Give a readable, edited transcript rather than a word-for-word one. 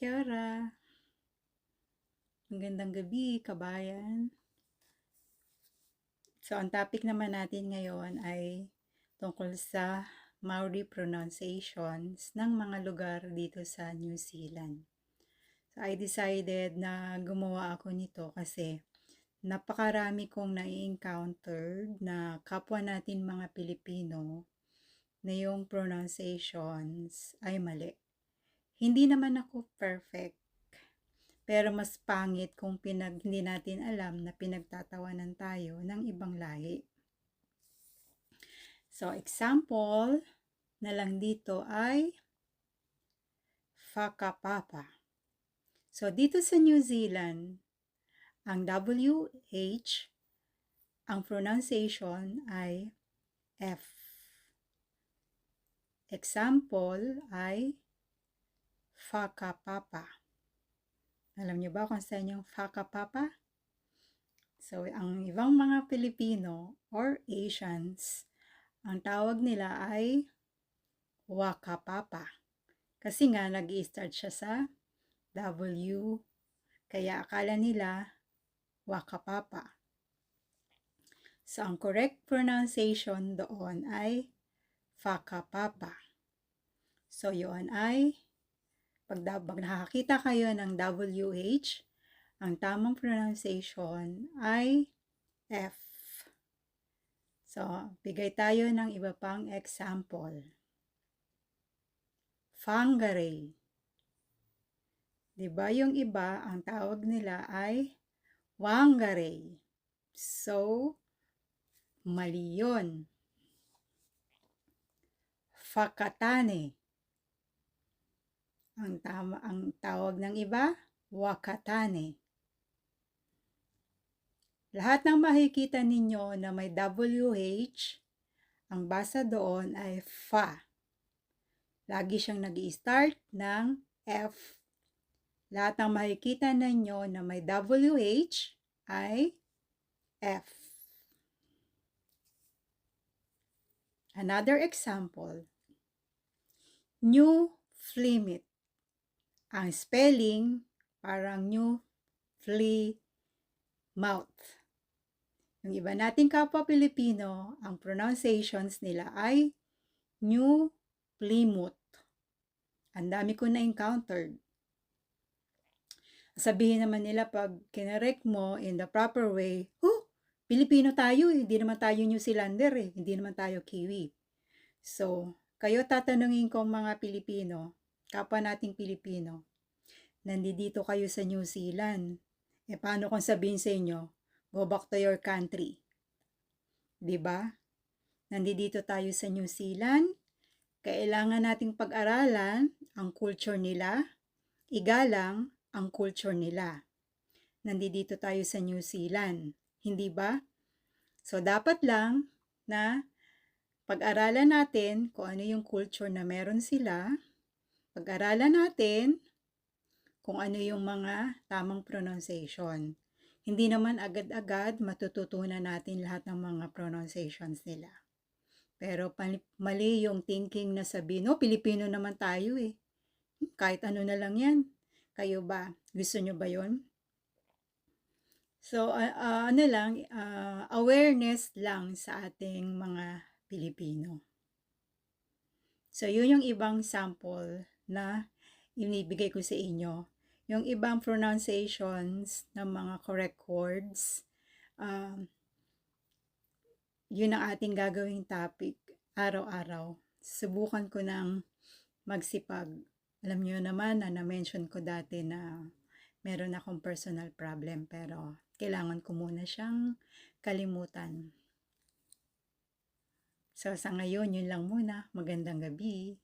Kiara. Magandang gabi, kabayan. So, ang topic naman natin ngayon ay tungkol sa Maori pronunciations ng mga lugar dito sa New Zealand. So, I decided na gumawa ako nito kasi napakarami kong nai-encountered na kapwa natin mga Pilipino na yung pronunciations ay mali. Hindi naman ako perfect. Pero mas pangit kung hindi natin alam na pinagtatawanan tayo ng ibang lahi. So, example na lang dito ay whakapapa. So, dito sa New Zealand, ang WH, ang pronunciation ay F. Example ay whakapapa. Alam niyo ba kung saan yung whakapapa? So, ang ibang mga Pilipino or Asians, ang tawag nila ay wakapapa. Kasi nga, nag-i-start siya sa W, kaya akala nila wakapapa. So, ang correct pronunciation doon ay whakapapa. So, yun ay, pag nakakita kayo ng WH, ang tamang pronunciation ay F. So, bigay tayo ng iba pang example. Whangarei. Diba yung iba, ang tawag nila ay Whangarei. So, mali yun. Whakatane. Ang tawag ng iba, Wakatane. Lahat ng makikita ninyo na may WH, ang basa doon ay fa. Lagi siyang nag-i-start ng F. Lahat ng makikita ninyo na may WH ay F. Another example, New Flimit. Ang spelling parang New Flea Mouth. Yung iba nating kapwa Pilipino, ang pronunciations nila ay New Plymouth. Ang dami ko na-encountered. Sabihin naman nila pag kinarek mo in the proper way, Pilipino tayo eh, hindi naman tayo New Zealander eh, hindi naman tayo Kiwi. So, kayo tatanungin ko mga Pilipino, kapwa nating Pilipino, nandito kayo sa New Zealand, paano kung sabihin sa inyo, go back to your country? Diba? Nandito tayo sa New Zealand, kailangan nating pag-aralan ang culture nila, igalang ang culture nila. Nandito tayo sa New Zealand, hindi ba? So, dapat lang na pag-aralan natin kung ano yung culture na meron sila, pag-aralan natin kung ano yung mga tamang pronunciation. Hindi naman agad-agad matututunan natin lahat ng mga pronunciations nila. Pero mali yung thinking na sabihin, Pilipino naman tayo eh. Kahit ano na lang yan. Kayo ba? Gusto nyo ba yun? So, awareness lang sa ating mga Pilipino. So, yun yung ibang sample na inibigay ko sa inyo. Yung ibang pronunciations ng mga correct words, yun ang ating gagawing topic araw-araw. Subukan ko ng magsipag. Alam nyo naman na na-mention ko dati na meron akong personal problem pero kailangan ko muna siyang kalimutan. So sa ngayon, yun lang muna. Magandang gabi.